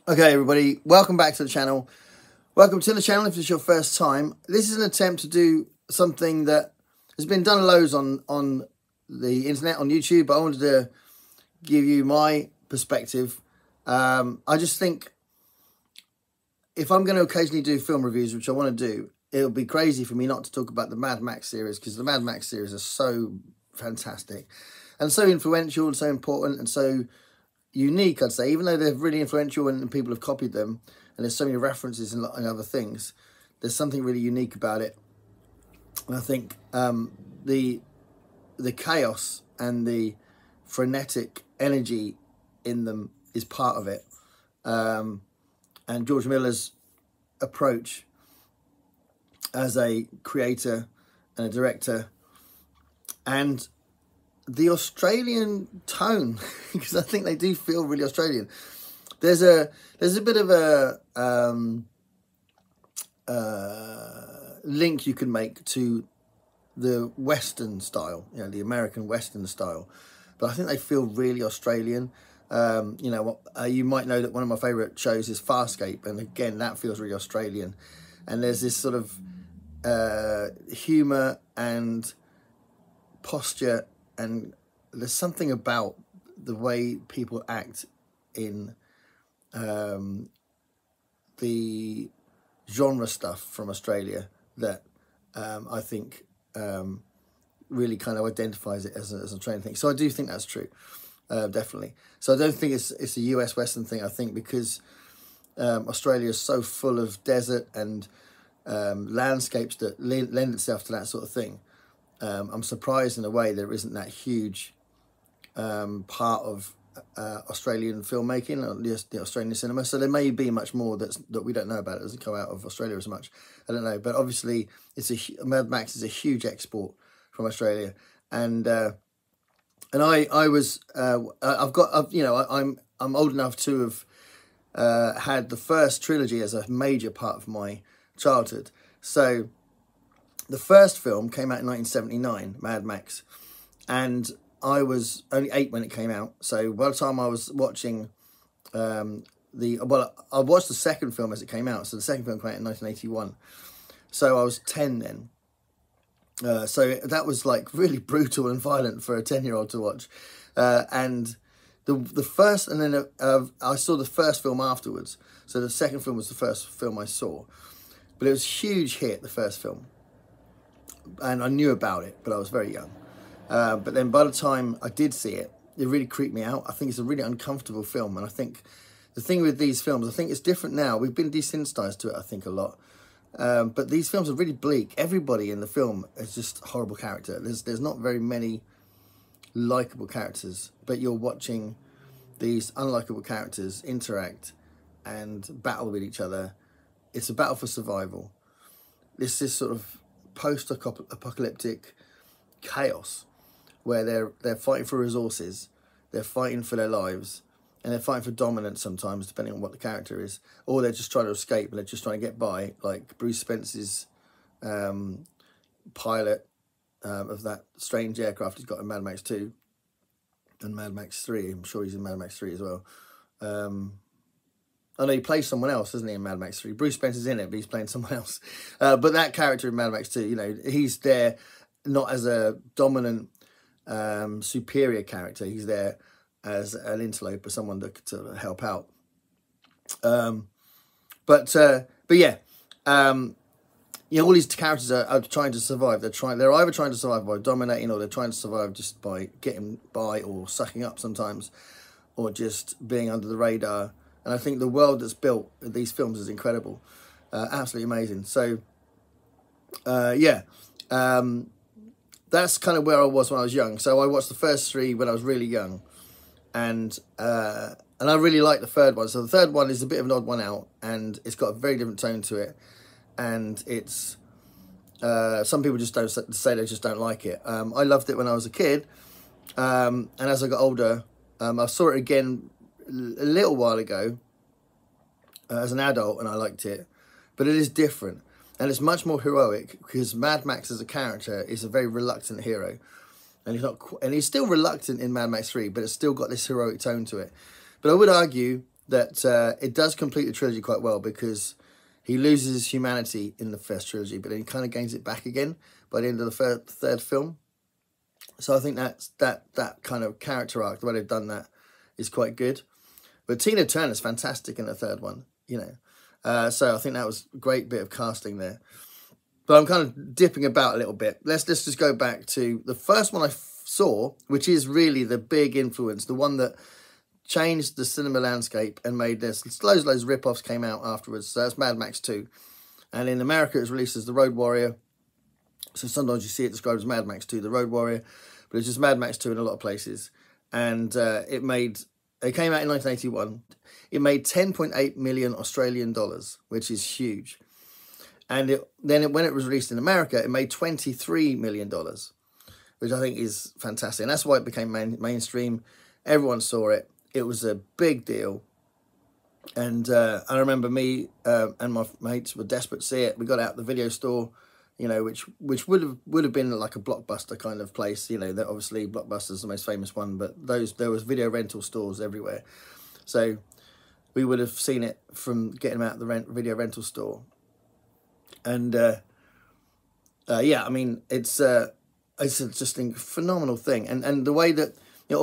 Okay, everybody, welcome back to the channel. Welcome to the channel if it's your first time. This is an attempt to do something that has been done loads on the internet, on YouTube, but I wanted to give you my perspective. I just think if I'm going to occasionally do film reviews, which I want to do, it'll be crazy for me not to talk about the Mad Max series, because the Mad Max series are so fantastic and so influential and so important and so unique, I'd say, even though they're really influential and people have copied them and there's so many references and other things, there's something really unique about it. And I think the chaos and the frenetic energy in them is part of it. And George Miller's approach as a creator and a director, and the Australian tone, because I think they do feel really Australian. There's a bit of a link you can make to the Western style, the American Western style, but I think they feel really Australian. You might know that one of my favourite shows is Farscape, and again, that feels really Australian. And there's this sort of humour and posture, and there's something about the way people act in the genre stuff from Australia that I think really kind of identifies it as a Australian thing. So I do think that's true, definitely. So I don't think it's a US Western thing. I think because Australia is so full of desert and landscapes that lend itself to that sort of thing. I'm surprised in a way there isn't that huge part of Australian filmmaking, or at least the Australian cinema. So there may be much more that we don't know about. It doesn't come out of Australia as much. I don't know, but obviously Mad Max is a huge export from Australia, and I'm old enough to have had the first trilogy as a major part of my childhood. So the first film came out in 1979, Mad Max, and I was only 8 when it came out. So by the time I was watching I watched the second film as it came out. So the second film came out in 1981. So I was 10 then. So that was like really brutal and violent for a 10-year-old to watch. And the first, and then I saw the first film afterwards. So the second film was the first film I saw. But it was a huge hit, the first film. And I knew about it, but I was very young. But then by the time I did see it, it really creeped me out. I think it's a really uncomfortable film. And I think the thing with these films, I think it's different now. We've been desensitized to it, I think, a lot. But these films are really bleak. Everybody in the film is just a horrible character. There's not very many likable characters, but you're watching these unlikable characters interact and battle with each other. It's a battle for survival. It's this sort of post-apocalyptic chaos where they're fighting for resources, they're fighting for their lives, and they're fighting for dominance sometimes, depending on what the character is, or they're just trying to escape and they're just trying to get by, like Bruce Spence's pilot of that strange aircraft he's got in Mad Max 2 and Mad Max 3. I'm sure he's in Mad Max 3 as well. I know he plays someone else, doesn't he, in Mad Max 3? Bruce Spencer's in it, but he's playing someone else. But that character in Mad Max 2, he's there not as a dominant, superior character. He's there as an interloper, someone that could sort of help out. But yeah, all these characters are trying to survive. They're either trying to survive by dominating, or they're trying to survive just by getting by, or sucking up sometimes, or just being under the radar. And I think the world that's built in these films is incredible. Absolutely amazing. So, yeah. That's kind of where I was when I was young. So I watched the first three when I was really young. And I really like the third one. So the third one is a bit of an odd one out. And it's got a very different tone to it. And it's... some people just don't say they just don't like it. I loved it when I was a kid. And as I got older, I saw it again a little while ago as an adult, and I liked it, but it is different, and it's much more heroic, because Mad Max as a character is a very reluctant hero, and he's still reluctant in Mad Max 3, but it's still got this heroic tone to it. But I would argue that it does complete the trilogy quite well, because he loses his humanity in the first trilogy, but then he kind of gains it back again by the end of the third film. So I think that kind of character arc, the way they've done that, is quite good. But Tina Turner's fantastic in the third one, you know. So I think that was a great bit of casting there. But I'm kind of dipping about a little bit. Let's just go back to the first one I saw, which is really the big influence, the one that changed the cinema landscape and made this. Loads of rip-offs came out afterwards. So that's Mad Max 2. And in America, it was released as The Road Warrior. So sometimes you see it described as Mad Max 2, The Road Warrior. But it's just Mad Max 2 in a lot of places. And it came out in 1981. It made 10.8 million Australian dollars, which is huge. And when it was released in America, it made $23 million, which I think is fantastic. And that's why it became mainstream. Everyone saw it. It was a big deal. And I remember me and my mates were desperate to see it. We got out the video store, you know, which would have been like a Blockbuster kind of place. You know, that obviously Blockbuster's the most famous one, but there was video rental stores everywhere. So we would have seen it from getting them out of the video rental store. And yeah, I mean, it's just a phenomenal thing, and the way that, you know,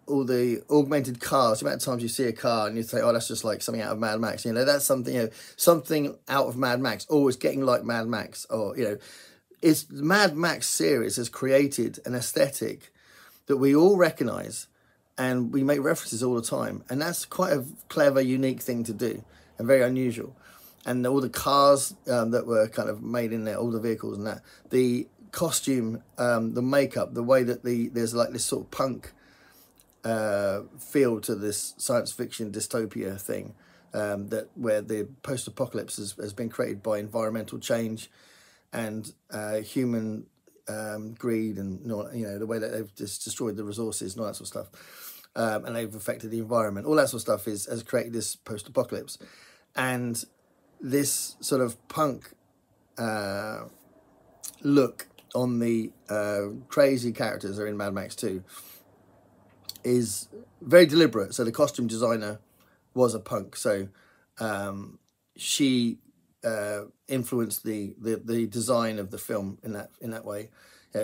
all the augmented cars, the amount of times you see a car and you say, oh, that's just like something out of Mad Max, you know, that's something, you know, something out of Mad Max, or it's getting like Mad Max, or, you know, it's the Mad Max series has created an aesthetic that we all recognise, and we make references all the time, and that's quite a clever, unique thing to do, and very unusual. And all the cars that were kind of made in there, all the vehicles and that, the costume, the makeup, the way that there's like this sort of punk feel to this science fiction dystopia thing, where the post-apocalypse has been created by environmental change and human greed, and, you know, the way that they've just destroyed the resources and all that sort of stuff, and they've affected the environment. All that sort of stuff has created this post-apocalypse, and this sort of punk look on the crazy characters that are in Mad Max 2 is very deliberate. So the costume designer was a punk. So she influenced the design of the film in that way,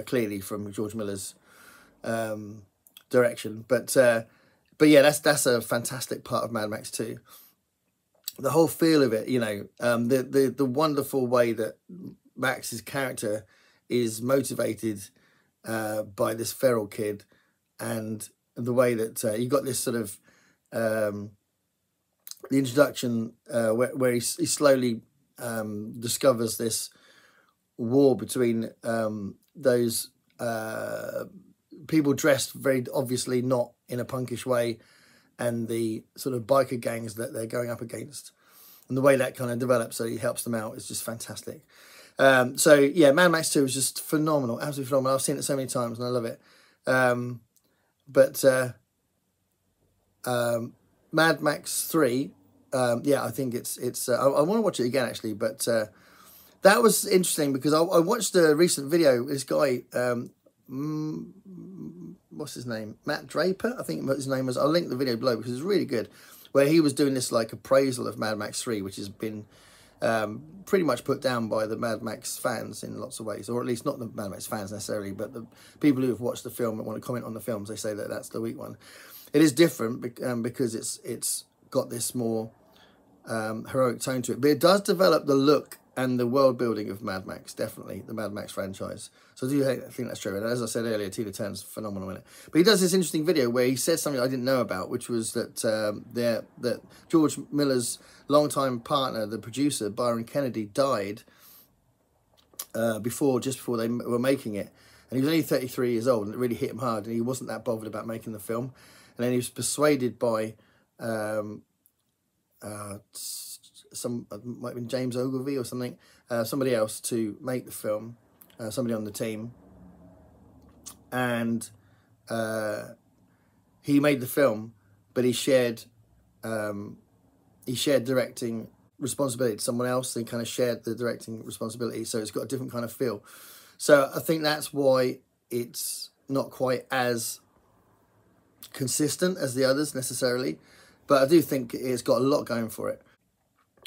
clearly from George Miller's direction. But yeah, that's a fantastic part of Mad Max 2. The whole feel of it, you know, the wonderful way that Max's character is motivated by this feral kid, and the way that you got this sort of the introduction where he slowly discovers this war between those people dressed very obviously not in a punkish way, and the sort of biker gangs that they're going up against, and the way that kind of develops, so he helps them out, is just fantastic. So yeah, Mad Max 2 is just phenomenal, absolutely phenomenal. I've seen it so many times and I love it. But Mad Max 3, yeah, I think it's I want to watch it again actually, but that was interesting because I watched a recent video. This guy, what's his name? Matt Draper, I think his name was. I'll link the video below because it's really good, where he was doing this like appraisal of Mad Max 3, which has been pretty much put down by the Mad Max fans in lots of ways, or at least not the Mad Max fans necessarily, but the people who have watched the film and want to comment on the films. They say that that's the weak one. It is different because it's got this more heroic tone to it, but it does develop the look and the world building of Mad Max, definitely the Mad Max franchise. So I do think that's true. And as I said earlier, Tina Turner's phenomenal in it. But he does this interesting video where he said something I didn't know about, which was that that George Miller's longtime partner, the producer Byron Kennedy, died just before they were making it, and he was only 33 years old, and it really hit him hard, and he wasn't that bothered about making the film. And then he was persuaded by might have been James Ogilvy or something, somebody else, to make the film, somebody on the team, and he made the film, but he shared directing responsibility to someone else. They kind of shared the directing responsibility, so it's got a different kind of feel. So I think that's why it's not quite as consistent as the others necessarily, but I do think it's got a lot going for it.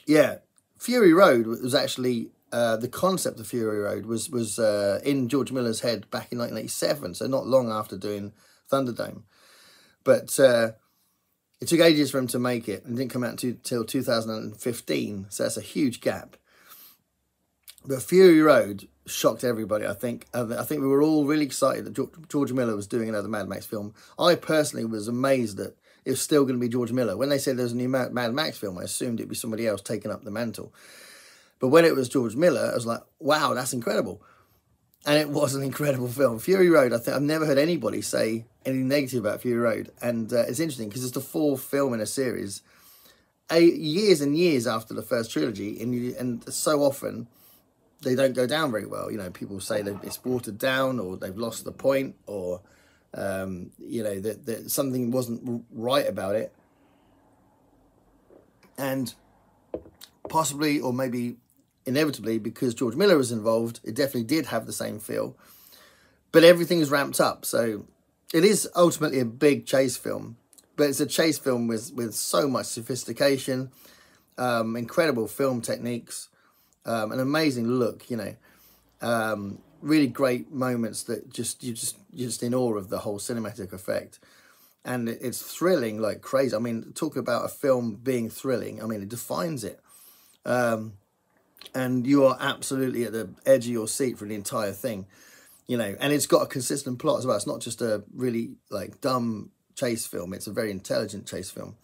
Yeah, Fury Road was actually the concept of Fury Road was in George Miller's head back in 1987, so not long after doing Thunderdome. But it took ages for him to make it, and didn't come out until 2015, so that's a huge gap. But Fury Road shocked everybody, I think. I think we were all really excited that George Miller was doing another Mad Max film. I personally was amazed that it was still going to be George Miller. When they said there was a new Mad Max film, I assumed it'd be somebody else taking up the mantle. But when it was George Miller, I was like, wow, that's incredible. And it was an incredible film. Fury Road, I think I've never heard anybody say anything negative about Fury Road. And it's interesting because it's the fourth film in a series, years and years after the first trilogy. And so often they don't go down very well. You know, people say that it's watered down, or they've lost the point, or, you know, that something wasn't right about it. And possibly, or maybe inevitably, because George Miller was involved, it definitely did have the same feel. But everything is ramped up. So it is ultimately a big chase film. But it's a chase film with so much sophistication, incredible film techniques, an amazing look, you know, really great moments that you're just in awe of the whole cinematic effect. And it's thrilling like crazy. I mean, talk about a film being thrilling. I mean, it defines it. And you are absolutely at the edge of your seat for the entire thing, you know. And it's got a consistent plot as well. It's not just a really like dumb chase film. It's a very intelligent chase film.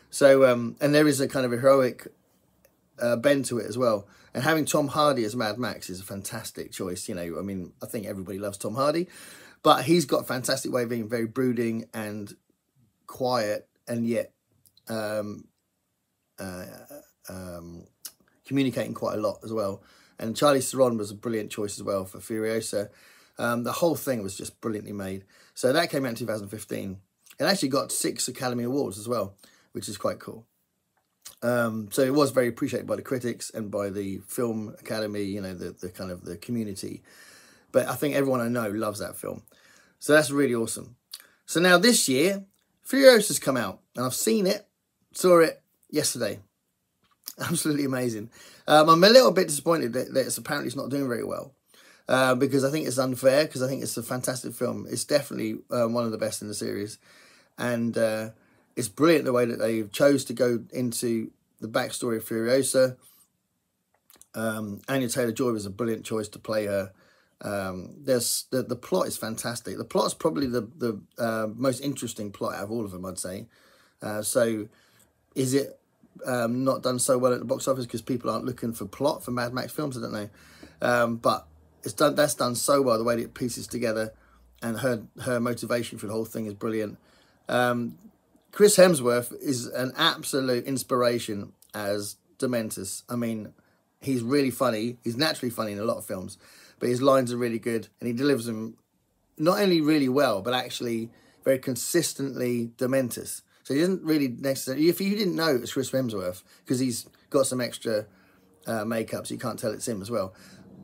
So, and there is a kind of a heroic bend to it as well. And having Tom Hardy as Mad Max is a fantastic choice. You know, I mean, I think everybody loves Tom Hardy, but he's got a fantastic way of being very brooding and quiet, and yet communicating quite a lot as well. And Charlize Theron was a brilliant choice as well for Furiosa. The whole thing was just brilliantly made. So that came out in 2015. It actually got 6 Academy Awards as well, which is quite cool. So it was very appreciated by the critics and by the Film Academy, you know, the kind of the community. But I think everyone I know loves that film. So that's really awesome. So now this year, Furiosa's come out, and I've seen it, saw it yesterday. Absolutely amazing. I'm a little bit disappointed that it's not doing very well, because I think it's unfair, because I think it's a fantastic film. It's definitely one of the best in the series. And it's brilliant the way that they chose to go into the backstory of Furiosa. Anya Taylor-Joy was a brilliant choice to play her. The plot is fantastic. The plot's probably the most interesting plot out of all of them, I'd say. So is it not done so well at the box office because people aren't looking for plot for Mad Max films? I don't know. But that's done so well, the way that it pieces together, and her motivation for the whole thing is brilliant. Chris Hemsworth is an absolute inspiration as Dementus. I mean, he's really funny. He's naturally funny in a lot of films, but his lines are really good, and he delivers them not only really well, but actually very consistently Dementus. So he doesn't really necessarily, if you didn't know it's Chris Hemsworth, because he's got some extra makeup, so you can't tell it's him as well,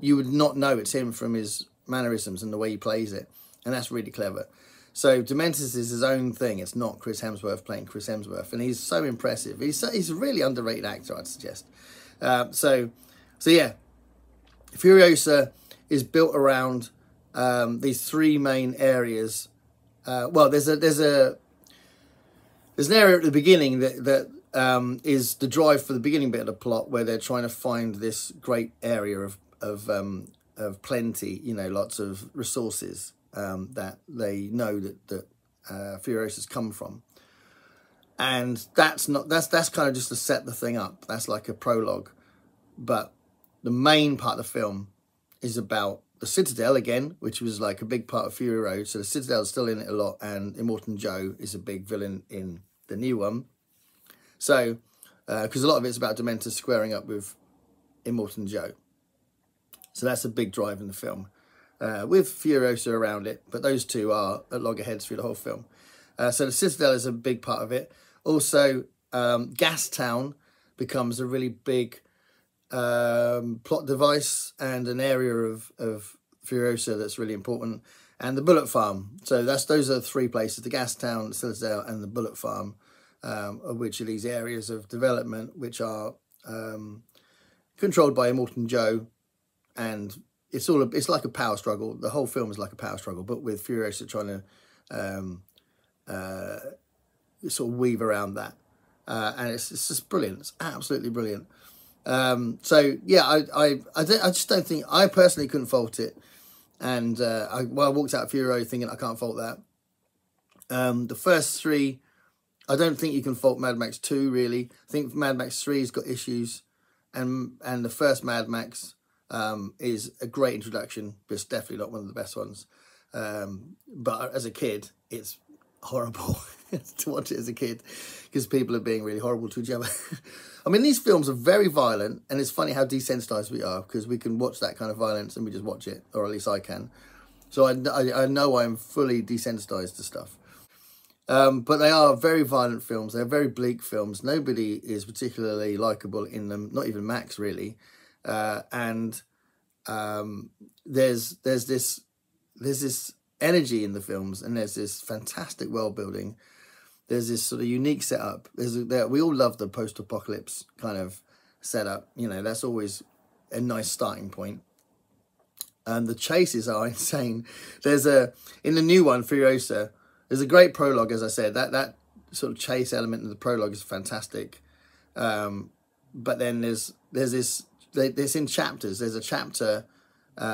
you would not know it's him from his mannerisms and the way he plays it. And that's really clever. So Dementus is his own thing. It's not Chris Hemsworth playing Chris Hemsworth. And he's so impressive. He's a really underrated actor, I'd suggest. So yeah, Furiosa is built around these 3 main areas. Well, there's an area at the beginning that is the drive for the beginning bit of the plot, where they're trying to find this great area of plenty, you know, lots of resources that they know that Furiosa's come from. And that's kind of just to set the thing up. That's like a prologue. But the main part of the film is about the Citadel again, which was like a big part of Fury Road. So the Citadel is still in it a lot, and Immortan Joe is a big villain in the new one. So, because a lot of it's about Dementor squaring up with Immortan Joe. So that's a big drive in the film, with Furiosa around it. But those two are at loggerheads through the whole film. So the Citadel is a big part of it. Also, Gastown becomes a really big plot device and an area of Furiosa that's really important. and the Bullet Farm. So those are the three places: the gas town, Citadel, and the Bullet Farm, of which are these areas of development which are controlled by Immortan Joe, and it's like a power struggle. The whole film is like a power struggle, but with Furiosa trying to sort of weave around that, and it's just brilliant. It's absolutely brilliant. So yeah, I just don't think, I personally couldn't fault it, and I walked out of Fury Road thinking I can't fault that. The first three, I don't think you can fault Mad Max 2 really. I think Mad Max 3's got issues, and the first Mad Max is a great introduction, but it's definitely not one of the best ones. But as a kid, it's horrible to watch it as a kid, because people are being really horrible to each other. I mean, these films are very violent, and it's funny how desensitized we are, because we can watch that kind of violence and we just watch it, or at least I can. So I know I'm fully desensitized to stuff. But they are very violent films. They're very bleak films. Nobody is particularly likable in them, not even Max really. And there's this energy in the films, and there's this fantastic world building. There's this sort of unique setup. We all love the post-apocalypse kind of setup. You know, that's always a nice starting point. And the chases are insane. In the new one, Furiosa, there's a great prologue, as I said. That sort of chase element in the prologue is fantastic. But then there's in chapters. There's a chapter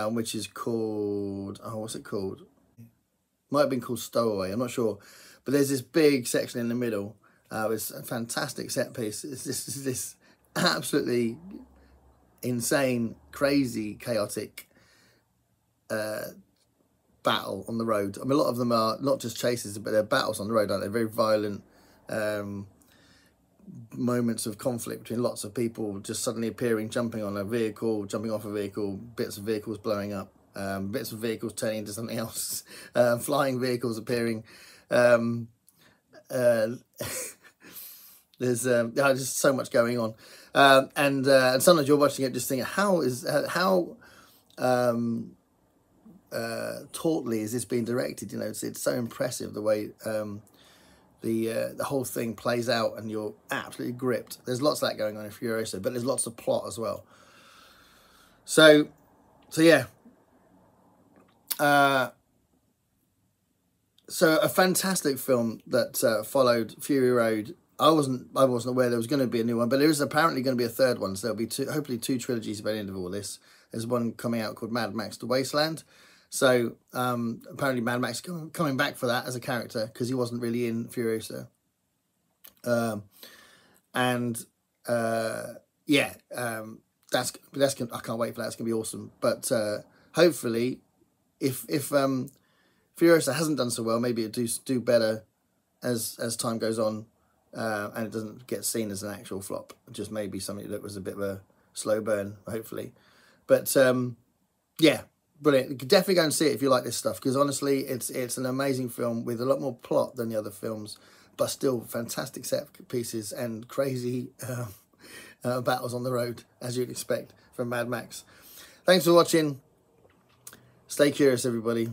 which is called, what's it called? Might have been called Stowaway, I'm not sure. But there's this big section in the middle. It's a fantastic set piece. It's this absolutely insane, crazy, chaotic battle on the road. I mean, a lot of them are not just chases, but they're battles on the road, aren't they? Very violent moments of conflict between lots of people just suddenly appearing, jumping on a vehicle, jumping off a vehicle, bits of vehicles blowing up, bits of vehicles turning into something else, flying vehicles appearing. There's just so much going on, and sometimes you're watching it just thinking, how tautly is this being directed? You know, it's so impressive the way the whole thing plays out, and you're absolutely gripped. There's lots of that going on in Furiosa, but there's lots of plot as well. So yeah. So a fantastic film that followed Fury Road. I wasn't aware there was going to be a new one, but there is apparently going to be a third one. So there'll be hopefully two trilogies by the end of all this. There's one coming out called Mad Max: The Wasteland. So apparently Mad Max coming back for that as a character, because he wasn't really in Furiosa. Yeah, that's I can't wait for that. It's gonna be awesome. But hopefully, if Furiosa hasn't done so well, maybe it do better as time goes on, and it doesn't get seen as an actual flop. Just maybe something that was a bit of a slow burn, hopefully. But yeah, brilliant. You could definitely go and see it if you like this stuff, because honestly, it's an amazing film with a lot more plot than the other films, but still fantastic set pieces and crazy battles on the road, as you'd expect from Mad Max. Thanks for watching. Stay curious, everybody.